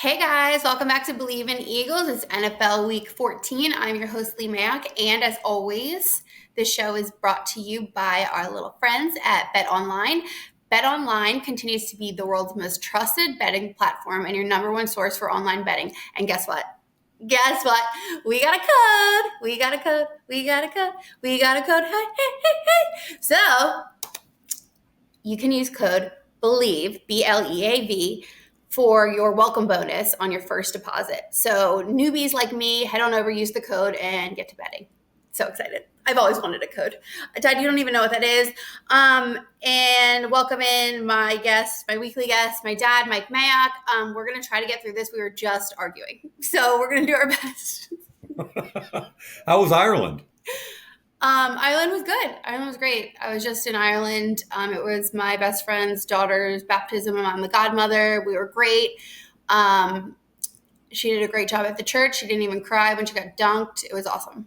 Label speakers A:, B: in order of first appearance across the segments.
A: Hey guys, welcome back to Believe in Eagles. It's NFL Week 14. I'm your host, Leigh Mayock, and as always, this show is brought to you by our little friends at Bet Online. Bet Online continues to be the world's most trusted betting platform and your number one source for online betting. And guess what? Guess what? We got a code. We got a code. We got a code. We got a code. Hey, hey, hey, hey. So you can use code BELIEVE, BLEAV, for your welcome bonus on your first deposit. So newbies like me, head on over, use the code, and get to betting. So excited. I've always wanted a code. Dad, you don't even know what that is. And welcome in my guest, my weekly guest, my dad, Mike Mayock. We're going to try to get through this. We were just arguing. So we're going to do our best.
B: How was Ireland?
A: Ireland was good. Ireland was great. I was just in Ireland. It was my best friend's daughter's baptism, and I'm the godmother. We were great. She did a great job at the church. She didn't even cry when she got dunked. It was awesome.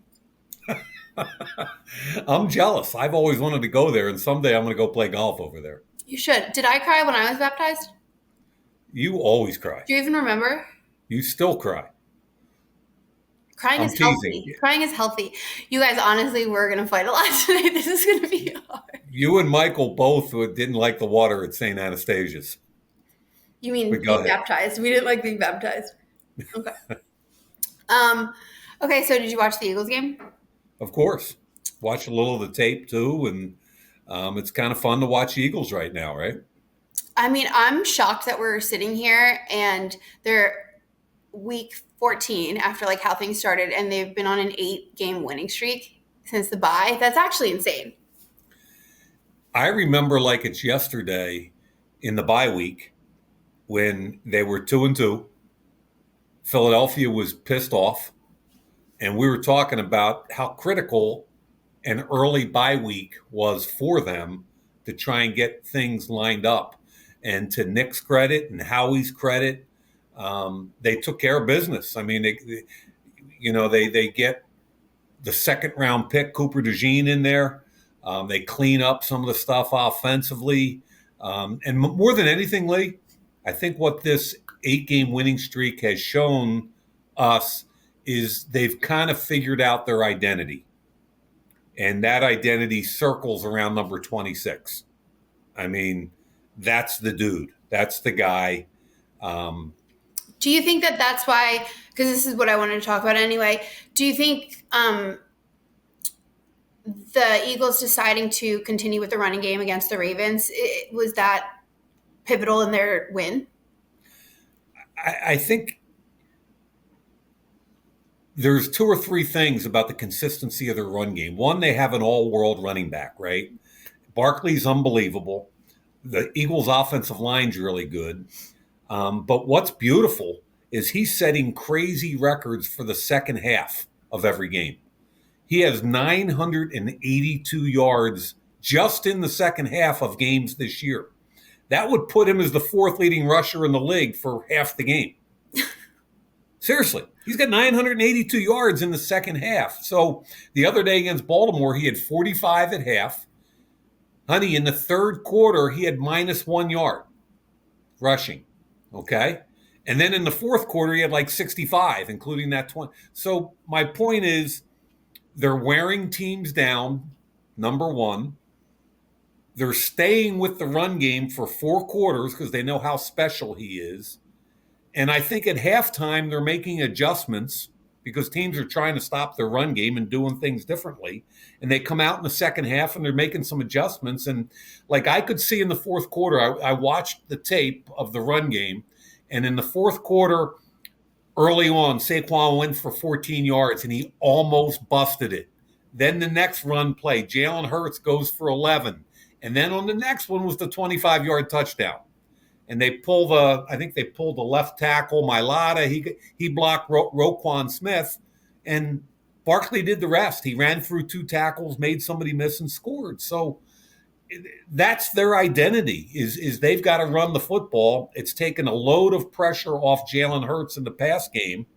B: I'm jealous. I've always wanted to go there, and someday I'm going to go play golf over there.
A: You should. Did I cry when I was baptized?
B: You always cry.
A: Do you even remember?
B: You still cry.
A: Crying is healthy. Crying is healthy. You guys, honestly, we're going to fight a lot today. This is going to be hard.
B: You and Michael both didn't like the water at St. Anastasia's.
A: You mean being baptized? We didn't like being baptized. Okay. Okay, so did you watch the Eagles game?
B: Of course. Watch a little of the tape, too, and it's kind of fun to watch Eagles right now, right?
A: I mean, I'm shocked that we're sitting here and they're week 14 after like how things started, and they've been on an 8-game winning streak since the bye. That's actually insane.
B: I remember like it's yesterday in the bye week when they were 2-2. Philadelphia was pissed off, and we were talking about how critical an early bye week was for them to try and get things lined up. And to Nick's credit and Howie's credit, they took care of business. I mean, they get the second round pick, Cooper DeJean, in there. They clean up some of the stuff offensively. And more than anything, Leigh, I think what this 8-game winning streak has shown us is they've kind of figured out their identity. And that identity circles around number 26. I mean, that's the dude. That's the guy.
A: Do you think that that's why, because this is what I wanted to talk about anyway, do you think the Eagles deciding to continue with the running game against the Ravens, was that pivotal in their win?
B: I think there's 2 or 3 things about the consistency of their run game. One, they have an all-world running back, right? Barkley's unbelievable. The Eagles' offensive line's really good. But what's beautiful is he's setting crazy records for the second half of every game. He has 982 yards just in the second half of games this year. That would put him as the 4th leading rusher in the league for half the game. Seriously, he's got 982 yards in the second half. So the other day against Baltimore, he had 45 at half. Honey, in the third quarter, he had -1 yard rushing. Okay? And then in the fourth quarter, he had like 65, including that 20. So my point is, they're wearing teams down, number one. They're staying with the run game for 4 quarters because they know how special he is. And I think at halftime, they're making adjustments because teams are trying to stop their run game and doing things differently. And they come out in the second half and they're making some adjustments. And like I could see in the fourth quarter, I watched the tape of the run game. And in the fourth quarter, early on, Saquon went for 14 yards and he almost busted it. Then the next run play, Jalen Hurts goes for 11. And then on the next one was the 25-yard touchdown. And they pull I think they pulled the left tackle, Mailata. He blocked Roquan Smith, and Barkley did the rest. He ran through 2 tackles, made somebody miss, and scored. So that's their identity, is they've got to run the football. It's taken a load of pressure off Jalen Hurts in the pass game,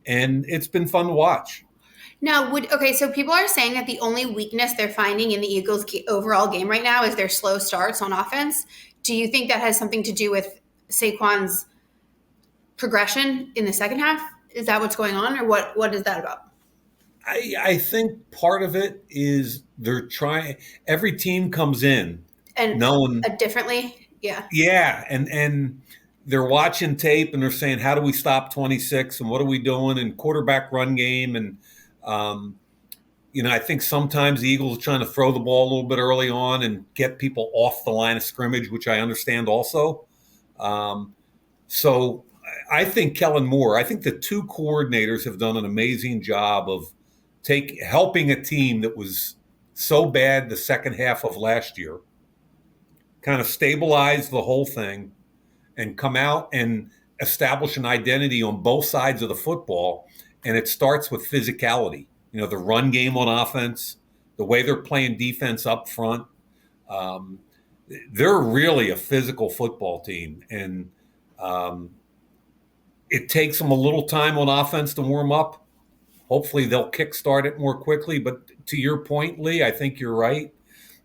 B: and it's been fun to watch.
A: Now, so people are saying that the only weakness they're finding in the Eagles' overall game right now is their slow starts on offense. Do you think that has something to do with Saquon's progression in the second half? Is that what's going on, or what is that about?
B: I think part of it is they're trying. Every team comes in
A: And
B: knowing,
A: differently, yeah.
B: yeah, and they're watching tape and they're saying, how do we stop 26 and what are we doing and quarterback run game and um, I think sometimes the Eagles are trying to throw the ball a little bit early on and get people off the line of scrimmage, which I understand also. Um, so I think Kellen Moore, I think the two coordinators have done an amazing job of helping a team that was so bad the second half of last year, kind of stabilize the whole thing and come out and establish an identity on both sides of the football. And it starts with physicality. The run game on offense, the way they're playing defense up front. Um, they're really a physical football team. And it takes them a little time on offense to warm up. Hopefully they'll kickstart it more quickly. But to your point, Leigh, I think you're right.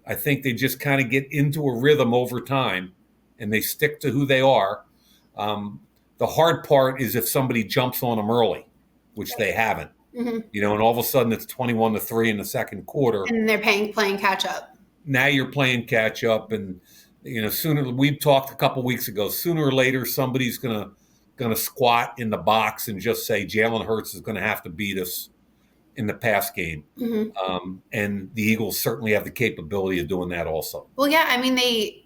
B: I think they just kind of get into a rhythm over time and they stick to who they are. The hard part is if somebody jumps on them early, which they haven't.
A: Mm-hmm.
B: And all of a sudden it's 21-3 in the second quarter.
A: And they're playing catch up.
B: Now you're playing catch up, and sooner. We talked a couple weeks ago. Sooner or later, somebody's gonna squat in the box and just say Jalen Hurts is going to have to beat us in the pass game.
A: Mm-hmm.
B: And the Eagles certainly have the capability of doing that also.
A: Well, yeah, I mean they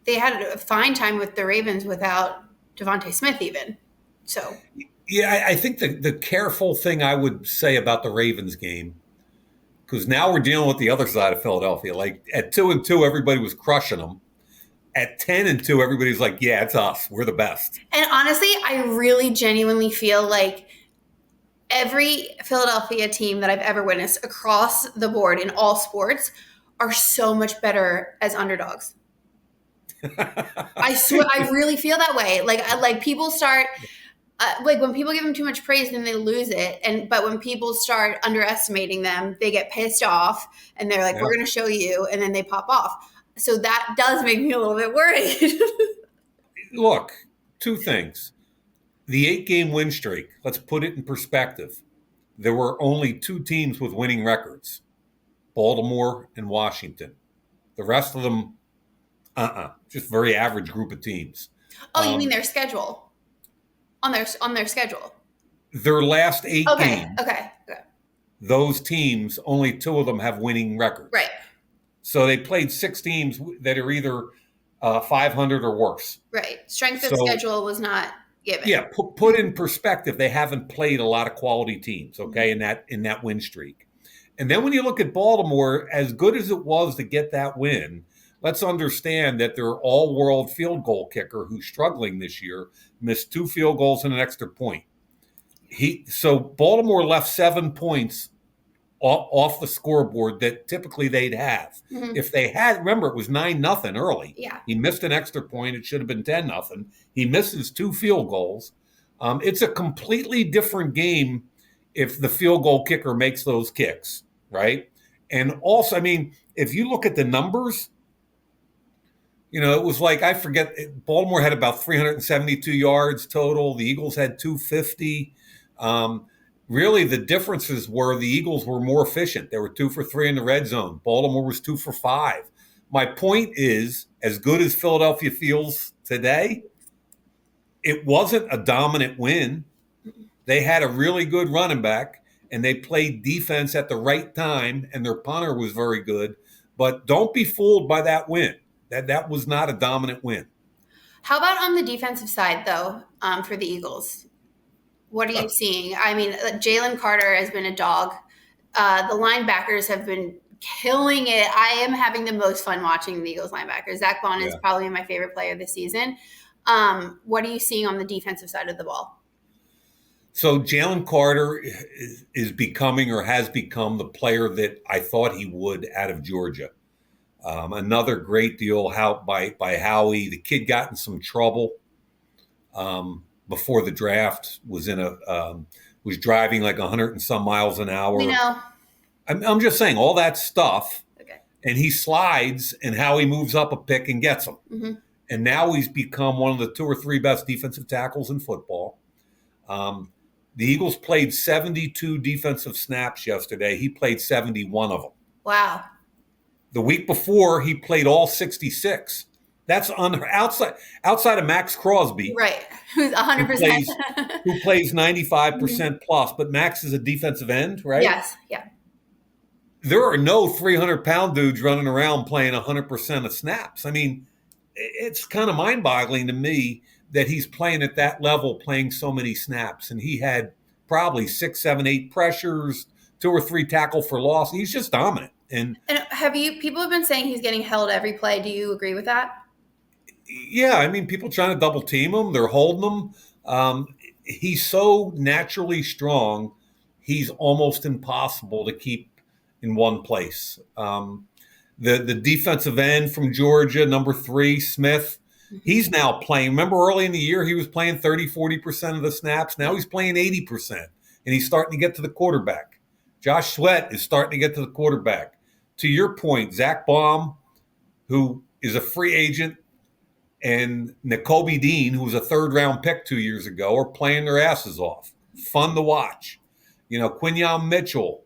A: had a fine time with the Ravens without Devontae Smith even. So
B: yeah, I think the careful thing I would say about the Ravens game, because now we're dealing with the other side of Philadelphia. Like at 2-2, everybody was crushing them. At 10-2, everybody's like, yeah, it's us. We're the best.
A: And honestly, I really genuinely feel like every Philadelphia team that I've ever witnessed across the board in all sports are so much better as underdogs. I swear, I really feel that way. Like people start, like when people give them too much praise, then they lose it. But when people start underestimating them, they get pissed off and they're like, we're going to show you. And then they pop off. So that does make me a little bit worried.
B: Look, two things. The 8-game win streak, let's put it in perspective. There were only two teams with winning records, Baltimore and Washington. The rest of them, just very average group of teams.
A: Oh, you mean their schedule? On their schedule?
B: Their last 8 games.
A: Okay.
B: Those teams, only 2 of them have winning records.
A: Right.
B: So they played 6 teams that are either 500 or worse.
A: Right. Strength of schedule was not given.
B: Yeah, put in perspective, they haven't played a lot of quality teams, okay, in that win streak. And then when you look at Baltimore, as good as it was to get that win, let's understand that their all-world field goal kicker, who's struggling this year, missed 2 field goals and an extra point. So Baltimore left 7 points off the scoreboard that typically they'd have. Mm-hmm. If they had, remember, it was 9-0 early.
A: Yeah.
B: He missed an extra point. It should have been 10-0. He misses 2 field goals. It's a completely different game if the field goal kicker makes those kicks, right? And also, I mean, if you look at the numbers, it was like, I forget, Baltimore had about 372 yards total. The Eagles had 250. Really, the differences were the Eagles were more efficient. They were 2 for 3 in the red zone. Baltimore was 2 for 5. My point is, as good as Philadelphia feels today, it wasn't a dominant win. They had a really good running back, and they played defense at the right time, and their punter was very good. But don't be fooled by that win. That was not a dominant win.
A: How about on the defensive side, though, for the Eagles? What are you seeing? I mean, Jalen Carter has been a dog. The linebackers have been killing it. I am having the most fun watching the Eagles linebackers. Zach Bond is probably my favorite player this season. What are you seeing on the defensive side of the ball?
B: So Jalen Carter is becoming or has become the player that I thought he would out of Georgia. Another great deal by Howie. The kid got in some trouble before the draft. Was driving like 100 and some miles an hour.
A: We know.
B: I'm just saying all that stuff.
A: Okay.
B: And he slides, and Howie moves up a pick and gets him. Mm-hmm. and now he's become one of the 2 or 3 best defensive tackles in football. The Eagles played 72 defensive snaps yesterday. He played 71 of them.
A: Wow.
B: The week before, he played all 66. That's outside of Max Crosby,
A: right? Who's 100%?
B: Who plays 95% plus. But Max is a defensive end, right?
A: Yes. Yeah.
B: There are no 300-pound dudes running around playing 100% of snaps. I mean, it's kind of mind-boggling to me that he's playing at that level, playing so many snaps. And he had probably 6, 7, 8 pressures, 2 or 3 tackle for loss. He's just dominant. And
A: people have been saying he's getting held every play. Do you agree with that?
B: Yeah, I mean, people trying to double team him, they're holding him. He's so naturally strong, he's almost impossible to keep in one place. The defensive end from Georgia, number 3, Smith, he's now playing. Remember early in the year, he was playing 30, 40% of the snaps. Now he's playing 80%, and he's starting to get to the quarterback. Josh Sweat is starting to get to the quarterback. To your point, Zach Baum, who is a free agent, and Nakobe Dean, who was a 3rd-round pick 2 years ago, are playing their asses off. Fun to watch. Quinyon Mitchell,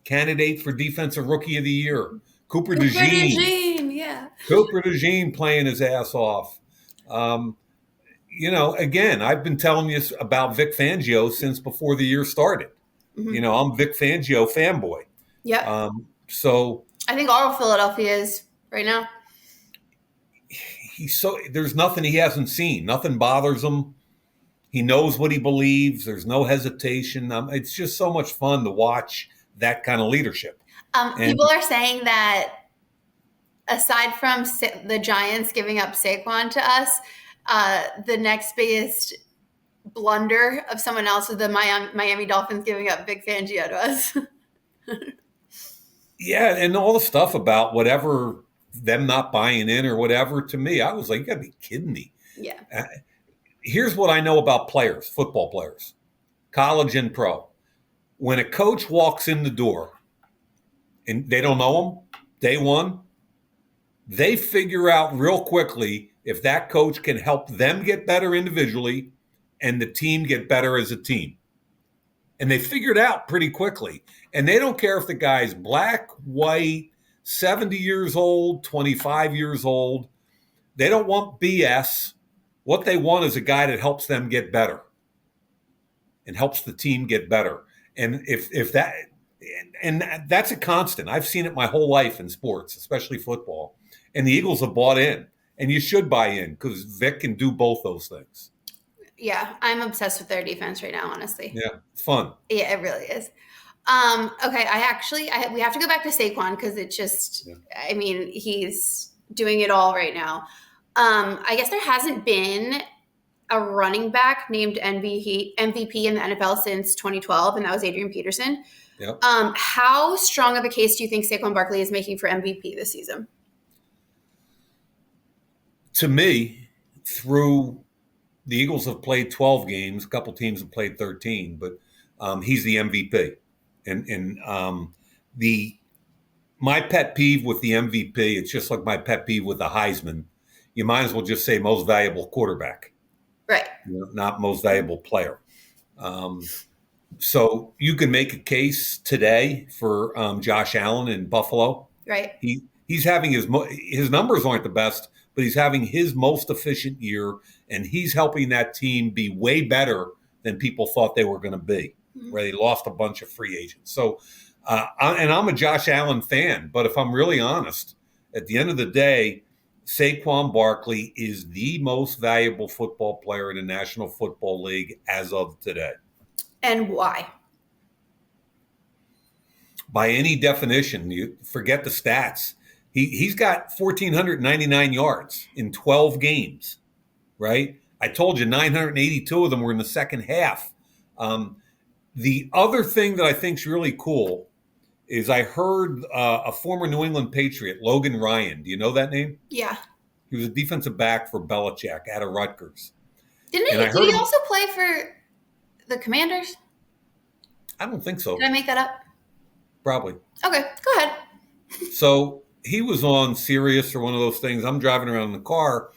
B: candidate for Defensive Rookie of the Year. Cooper DeJean.
A: Yeah.
B: Cooper DeJean playing his ass off. Again, I've been telling you about Vic Fangio since before the year started. Mm-hmm. I'm Vic Fangio fanboy.
A: Yeah.
B: So
A: I think all of Philadelphia is right now.
B: There's nothing he hasn't seen. Nothing bothers him. He knows what he believes. There's no hesitation. It's just so much fun to watch that kind of leadership.
A: People are saying that aside from the Giants giving up Saquon to us, the next biggest blunder of someone else was the Miami Dolphins giving up Vic Fangio to us.
B: Yeah, and all the stuff about whatever, them not buying in or whatever, to me, I was like, you got to be kidding me.
A: Yeah.
B: Here's what I know about players, football players, college and pro. When a coach walks in the door and they don't know him, day one, they figure out real quickly if that coach can help them get better individually and the team get better as a team. And they figure it out pretty quickly. And they don't care if the guy's black, white, 70 years old, 25 years old. They don't want BS. What they want is a guy that helps them get better and helps the team get better. And if that, and that's a constant. I've seen it my whole life in sports, especially football. And the Eagles have bought in. And you should buy in because Vic can do both those things.
A: Yeah, I'm obsessed with their defense right now, honestly.
B: Yeah, it's fun.
A: Yeah, it really is. Okay, we have to go back to Saquon because it just, I mean, he's doing it all right now. I guess there hasn't been a running back named MVP in the NFL since 2012, and that was Adrian Peterson.
B: Yep.
A: How strong of a case do you think Saquon Barkley is making for MVP this season? To
B: me, the Eagles have played 12 games. A couple teams have played 13, but he's the MVP. And my pet peeve with the MVP, it's just like my pet peeve with the Heisman. You might as well just say most valuable quarterback,
A: right?
B: Not most valuable player. So you can make a case today for Josh Allen in Buffalo.
A: Right.
B: He's having his numbers aren't the best, but he's having his most efficient year, and he's helping that team be way better than people thought they were going to be, where they lost a bunch of free agents. So, and I'm a Josh Allen fan, but if I'm really honest, at the end of the day, Saquon Barkley is the most valuable football player in the National Football League as of today.
A: And why?
B: By any definition, you forget the stats. He's got 1,499 yards in 12 games, right? I told you 982 of them were in the second half. The other thing that I think is really cool is I heard a former New England Patriot, Logan Ryan. Do you know that name?
A: Yeah.
B: He was a defensive back for Belichick out of Rutgers.
A: Did he also play for the Commanders?
B: I don't think so.
A: Did I make that up?
B: Probably.
A: Okay, go ahead.
B: So he was on Sirius or one of those things. I'm driving around in the car,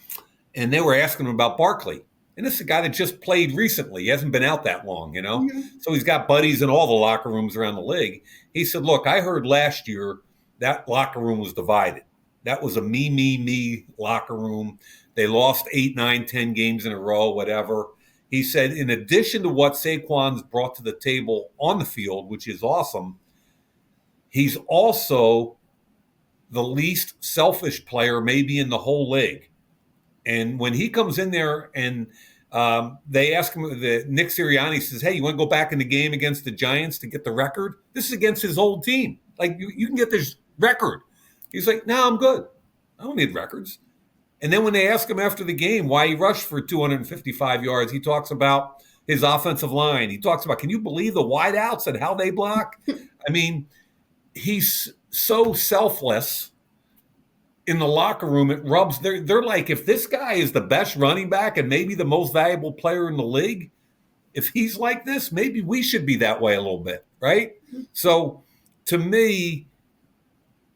B: and they were asking him about Barkley. And this is a guy that just played recently. He hasn't been out that long, you know?
A: Mhm.
B: So he's got buddies in all the locker rooms around the league. He said, look, I heard last year that locker room was divided. That was a me locker room. They lost 8, 9, 10 games in a row, whatever. He said, in addition to what Saquon's brought to the table on the field, which is awesome, he's also the least selfish player maybe in the whole league. And when he comes in there and they ask him, Nick Sirianni says, hey, you want to go back in the game against the Giants to get the record? This is against his old team. Like, you can get this record. He's like, no, I'm good. I don't need records. And then when they ask him after the game why he rushed for 255 yards, he talks about his offensive line. He talks about, can you believe the wideouts and how they block? I mean, he's so selfless in the locker room. It rubs. They're like, if this guy is the best running back and maybe the most valuable player in the league, if he's like this, maybe we should be that way a little bit, right? So to me,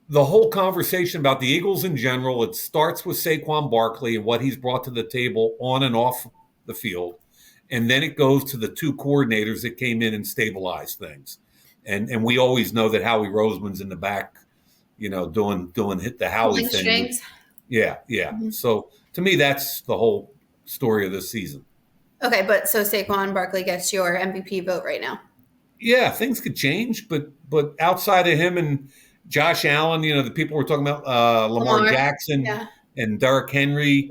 B: the whole conversation about the Eagles in general, it starts with Saquon Barkley and what he's brought to the table on and off the field. And then it goes to the two coordinators that came in and stabilized things. And we always know that Howie Roseman's in the back, you know, doing hit the Howie
A: Pulling
B: thing.
A: strings.
B: Yeah. Mm-hmm. So to me, that's the whole story of this season.
A: Okay, but so Saquon Barkley gets your MVP vote right now.
B: Yeah, things could change, but outside of him and Josh Allen, you know, the people we're talking about, Lamar Jackson and Derrick Henry,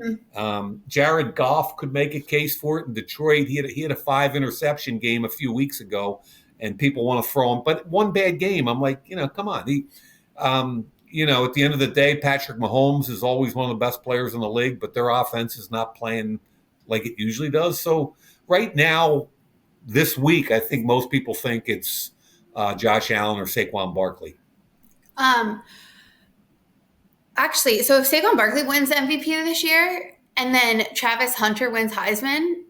B: Jared Goff could make a case for it in Detroit. He had a 5 interception game a few weeks ago, and people want to throw him. But one bad game, I'm like, you know, come on. You know, at the end of the day, Patrick Mahomes is always one of the best players in the league, but their offense is not playing like it usually does. So right now, this week, I think most people think it's Josh Allen or Saquon Barkley.
A: Actually, so if Saquon Barkley wins MVP this year and then Travis Hunter wins Heisman,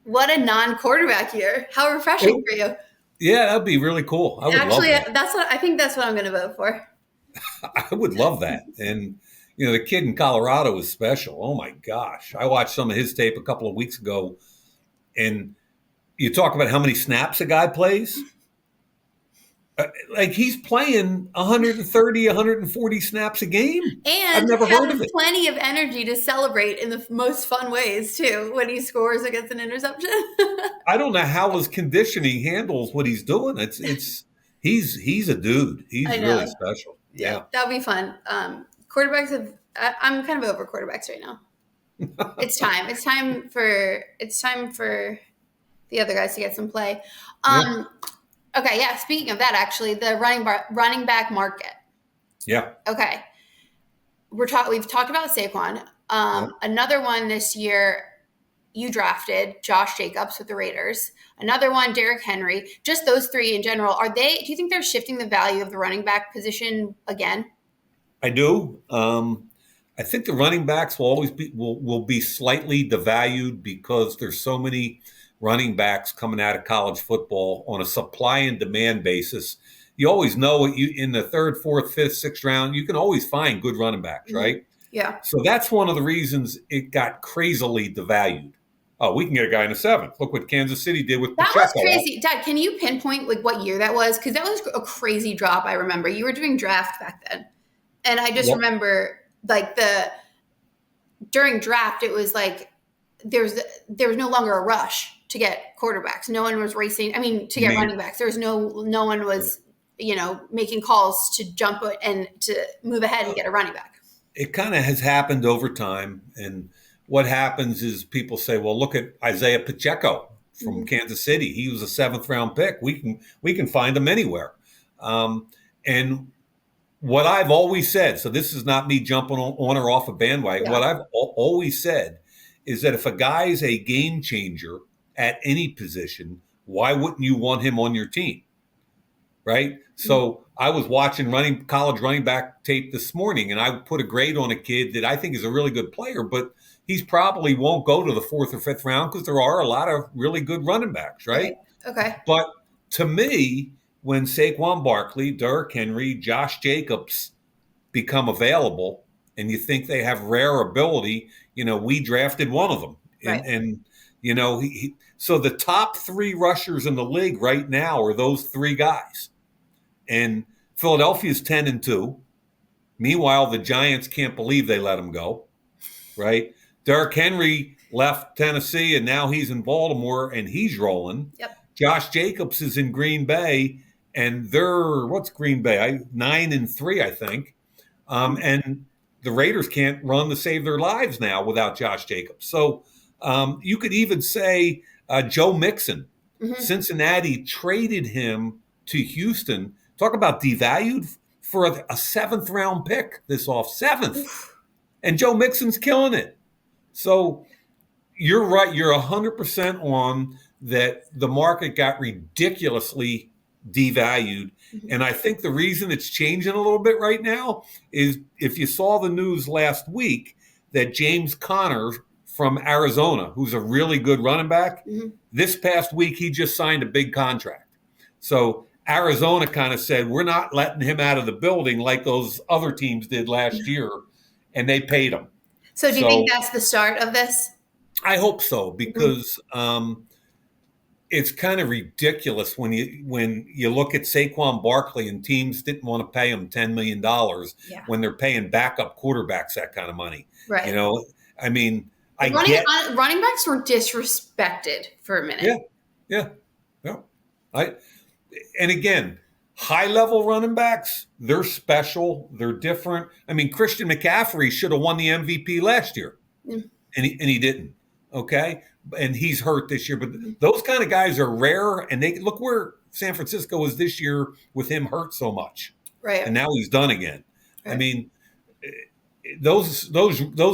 A: what a non-quarterback year. How refreshing for you.
B: Yeah, that'd be really cool. I would love that.
A: I think that's what I'm going to vote for.
B: I would love that. And, you know, the kid in Colorado is special. Oh, my gosh. I watched some of his tape a couple of weeks ago, and you talk about how many snaps a guy plays. Like, he's playing 130, 140 snaps a game.
A: And
B: I've never heard of it.
A: Plenty of energy to celebrate in the most fun ways, too, when he scores against an interception.
B: I don't know how his conditioning handles what he's doing. He's a dude. He's really special. Yeah.
A: That would be fun. Quarterbacks I'm kind of over quarterbacks right now. It's time. It's time for the other guys to get some play. Okay, yeah. Speaking of that, actually, the running back market.
B: Yeah.
A: Okay. We've talked about Saquon. Another one this year, you drafted Josh Jacobs with the Raiders. Another one, Derrick Henry. Just those three in general. Do you think they're shifting the value of the running back position again?
B: I do. I think the running backs will always be slightly devalued because there's so many running backs coming out of college football on a supply and demand basis. You always know in the 3rd, 4th, 5th, 6th round, you can always find good running backs, right?
A: Yeah.
B: So that's one of the reasons it got crazily devalued. Oh, we can get a guy in the 7th. Look what Kansas City did with Pacheco.
A: That was crazy. Dad, can you pinpoint like what year that was? Because that was a crazy drop, I remember. You were doing draft back then. And I just remember like during draft, it was like there was no longer a rush to get quarterbacks. No one was racing. I mean, to get running backs. There was no one was, you know, making calls to jump and to move ahead and get a running back.
B: It kind of has happened over time. And what happens is people say, well, look at Isaiah Pacheco from Kansas City. He was a 7th round pick. We can find him anywhere. And what I've always said, so this is not me jumping on or off a bandwagon. Yeah. What I've always said is that if a guy is a game changer at any position, why wouldn't you want him on your team? Right? So I was watching college running back tape this morning, and I put a grade on a kid that I think is a really good player, but he's probably won't go to the 4th or 5th round because there are a lot of really good running backs, right?
A: Okay.
B: But to me, when Saquon Barkley, Derrick Henry, Josh Jacobs become available, and you think they have rare ability, we drafted one of them.
A: Right.
B: And so the top 3 rushers in the league right now are those 3 guys. And Philadelphia's 10-2. Meanwhile, the Giants can't believe they let him go, right? Derrick Henry left Tennessee, and now he's in Baltimore, and he's rolling.
A: Yep.
B: Josh Jacobs is in Green Bay, and what's Green Bay? 9-3, I think. And the Raiders can't run to save their lives now without Josh Jacobs. So you could even say Joe Mixon.
A: Mm-hmm.
B: Cincinnati traded him to Houston. Talk about devalued for a 7th-round pick this off. 7th. And Joe Mixon's killing it. So you're right. You're 100% on that. The market got ridiculously devalued. Mm-hmm. And I think the reason it's changing a little bit right now is if you saw the news last week that James Conner from Arizona, who's a really good running back, mm-hmm. this past week he just signed a big contract. So Arizona kind of said, we're not letting him out of the building like those other teams did last year, and they paid him.
A: So do you think that's the start of this?
B: I hope so, because it's kind of ridiculous when you look at Saquon Barkley and teams didn't want to pay him $10 million when they're paying backup quarterbacks that kind of money.
A: Right.
B: I mean,
A: running backs were disrespected for a minute.
B: Yeah. And again, high-level running backs, they're special. They're different. I mean, Christian McCaffrey should have won the MVP last year, and he didn't. Okay, and he's hurt this year. But those kind of guys are rare, and they look where San Francisco was this year with him hurt so much,
A: right?
B: And now he's done again. Right. I mean, those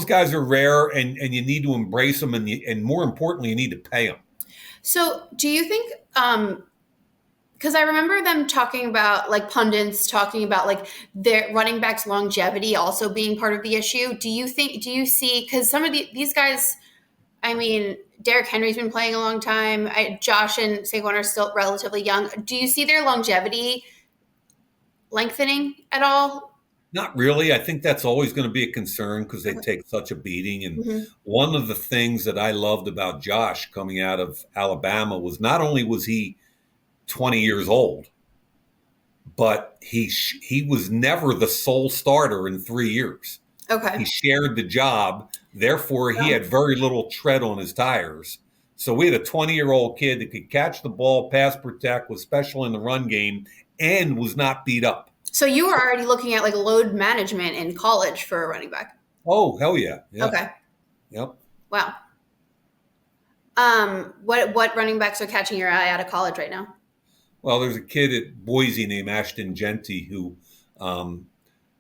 B: guys are rare, and you need to embrace them, and more importantly, you need to pay them.
A: So, do you think? Because I remember them talking about, like, pundits talking about, like, their running backs' longevity also being part of the issue. Do you see, because some of these guys, I mean, Derrick Henry's been playing a long time. Josh and Saquon are still relatively young. Do you see their longevity lengthening at all?
B: Not really. I think that's always going to be a concern because they take such a beating. And one of the things that I loved about Josh coming out of Alabama was not only was he 20 years old, but he was never the sole starter in 3 years.
A: Okay.
B: He shared the job. Therefore, he had very little tread on his tires. So we had a 20-year-old kid that could catch the ball, pass protect, was special in the run game, and was not beat up.
A: So you were already looking at, like, load management in college for a running back.
B: Oh, hell yeah.
A: Okay.
B: Yep.
A: Wow. What running backs are catching your eye out of college right now?
B: Well, there's a kid at Boise named Ashton Genty who,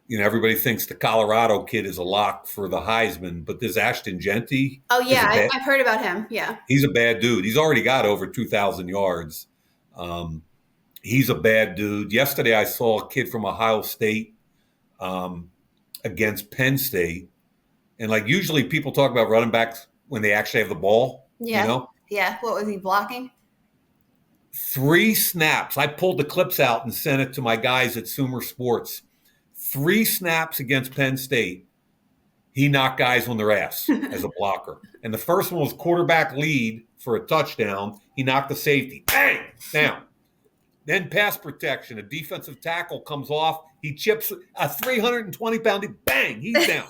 B: everybody thinks the Colorado kid is a lock for the Heisman, but this Ashton Genty.
A: Oh, yeah, I've heard about him. Yeah.
B: He's a bad dude. He's already got over 2,000 yards. He's a bad dude. Yesterday, I saw a kid from Ohio State against Penn State. And, like, usually people talk about running backs when they actually have the ball.
A: Yeah. Yeah. What was he blocking?
B: 3 snaps. I pulled the clips out and sent it to my guys at Sumer Sports. 3 snaps against Penn State. He knocked guys on their ass as a blocker. And the first one was quarterback lead for a touchdown. He knocked the safety. Bang! Down. Then pass protection. A defensive tackle comes off. He chips a 320-pound. Bang! He's down.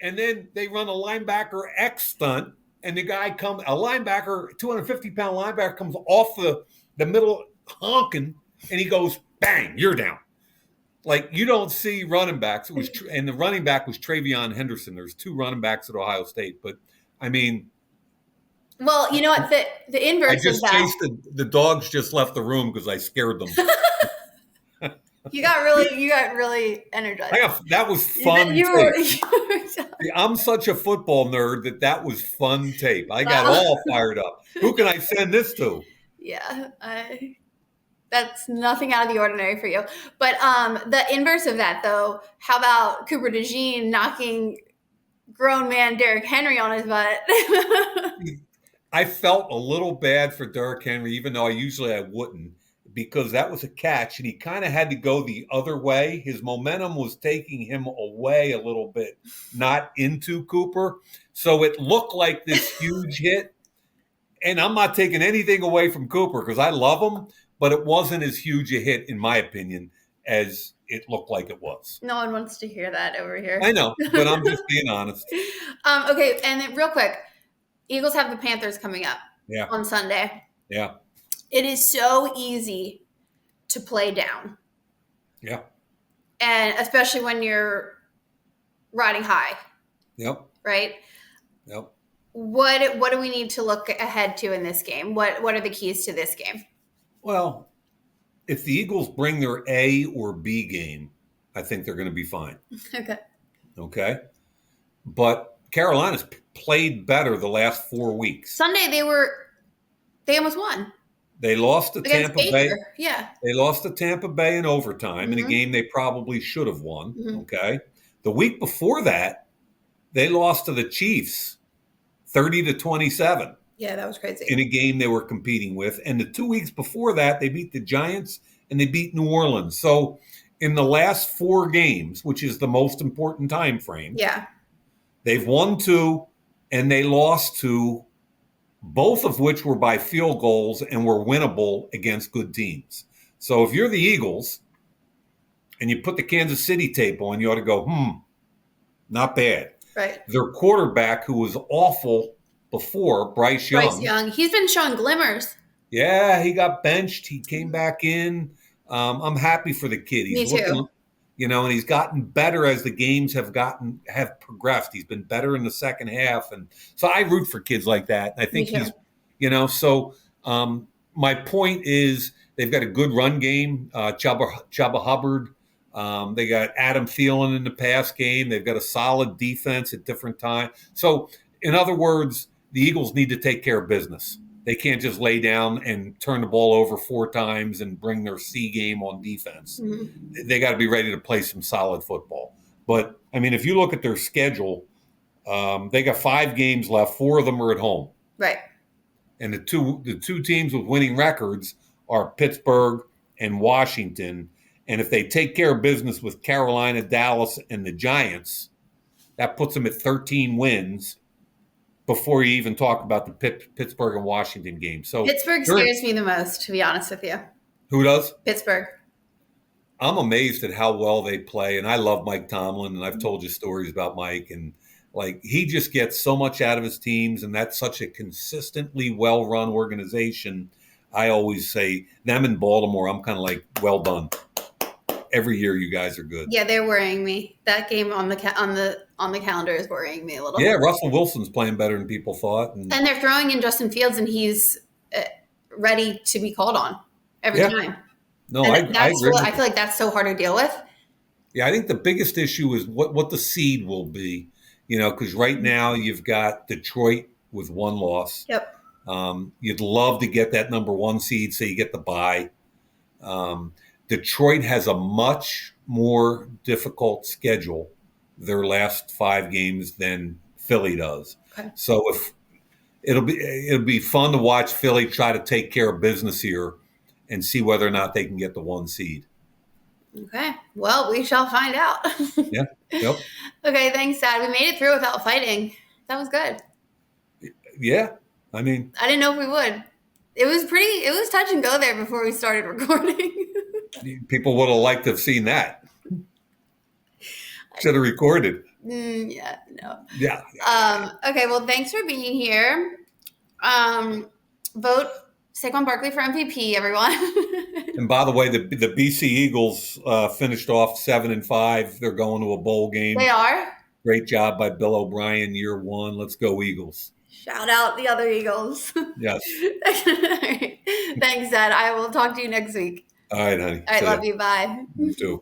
B: And then they run a linebacker X stunt. And the guy a linebacker, 250-pound linebacker comes off the middle honking, and he goes, bang, you're down. Like, you don't see running backs. And the running back was Travion Henderson. There's 2 running backs at Ohio State. But, I mean.
A: Well, you know what? The inverse of that.
B: The dogs just left the room because I scared them.
A: You got really energized.
B: That was fun. I'm such a football nerd that was fun tape. I got all fired up. Who can I send this to?
A: Yeah, that's nothing out of the ordinary for you. But the inverse of that, though, how about Cooper DeJean knocking grown man Derrick Henry on his butt?
B: I felt a little bad for Derrick Henry, even though I wouldn't. because that was a catch, and he kind of had to go the other way. His momentum was taking him away a little bit, not into Cooper. So it looked like this huge hit. And I'm not taking anything away from Cooper because I love him, but it wasn't as huge a hit, in my opinion, as it looked like it was.
A: No one wants to hear that over here.
B: I know, but I'm just being honest.
A: Okay, and then real quick, Eagles have the Panthers coming up on Sunday.
B: Yeah.
A: It is so easy to play down.
B: Yeah.
A: And especially when you're riding high.
B: Yep.
A: Right?
B: Yep.
A: What do we need to look ahead to in this game? What are the keys to this game?
B: Well, if the Eagles bring their A or B game, I think they're going to be fine.
A: Okay.
B: Okay. But Carolina's played better the last 4 weeks.
A: Sunday they almost won.
B: They lost to Tampa Bay.
A: Yeah.
B: They lost to Tampa Bay in overtime in a game they probably should have won. Okay. The week before that, they lost to the Chiefs 30-27.
A: Yeah, that was crazy.
B: In a game they were competing with. And the 2 weeks before that, they beat the Giants and they beat New Orleans. So in the last 4 games, which is the most important time frame, they've won 2 and they lost 2, both of which were by field goals and were winnable against good teams. So if you're the Eagles and you put the Kansas City tape on, you ought to go, not bad.
A: Right.
B: Their quarterback, who was awful before, Bryce Young.
A: He's been showing glimmers.
B: Yeah, he got benched. He came back in. I'm happy for the kid. He's
A: Me too.
B: And he's gotten better as the games have progressed. He's been better in the second half. And so I root for kids like that. I think my point is they've got a good run game. Chuba Hubbard. They got Adam Thielen in the pass game. They've got a solid defense at different times. So, in other words, the Eagles need to take care of business. They can't just lay down and turn the ball over 4 times and bring their C game on defense. They got to be ready to play some solid football. But, I mean, if you look at their schedule, they got 5 games left. 4 of them are at home.
A: Right.
B: And the two teams with winning records are Pittsburgh and Washington. And if they take care of business with Carolina, Dallas, and the Giants, that puts them at 13 wins before you even talk about the Pittsburgh and Washington game. So
A: Pittsburgh scares me the most, to be honest with you.
B: Who does?
A: Pittsburgh.
B: I'm amazed at how well they play, and I love Mike Tomlin, and I've told you stories about Mike, and he just gets so much out of his teams, and that's such a consistently well-run organization. I always say them in Baltimore, I'm kind of like, well done. Every year you guys are good.
A: Yeah, they're worrying me. That game on the calendar is worrying me a little.
B: Yeah, Russell Wilson's playing better than people thought.
A: And they're throwing in Justin Fields, and he's ready to be called on every time.
B: No, I agree.
A: I feel like that's so hard to deal with.
B: Yeah, I think the biggest issue is what the seed will be. Because right now you've got Detroit with 1 loss.
A: Yep.
B: You'd love to get that number 1 seed so you get the bye. Detroit has a much more difficult schedule their last 5 games than Philly does.
A: Okay.
B: So if it'll be fun to watch Philly try to take care of business here and see whether or not they can get the 1 seed.
A: Okay. Well, we shall find out.
B: Yeah. Yep.
A: Okay. Thanks, Dad. We made it through without fighting. That was good.
B: Yeah. I mean,
A: I didn't know if we would. It was touch and go there before we started recording.
B: People would have liked to have seen that. Should have recorded.
A: Yeah, no.
B: Yeah.
A: Okay, well, thanks for being here. Vote Saquon Barkley for MVP, everyone.
B: And by the way, the BC Eagles finished off 7-5. They're going to a bowl game.
A: They are.
B: Great job by Bill O'Brien, year 1. Let's go Eagles.
A: Shout out the other Eagles.
B: Yes.
A: Right. Thanks, Dad. I will talk to you next week.
B: All right, honey.
A: I love you. Bye.
B: You too.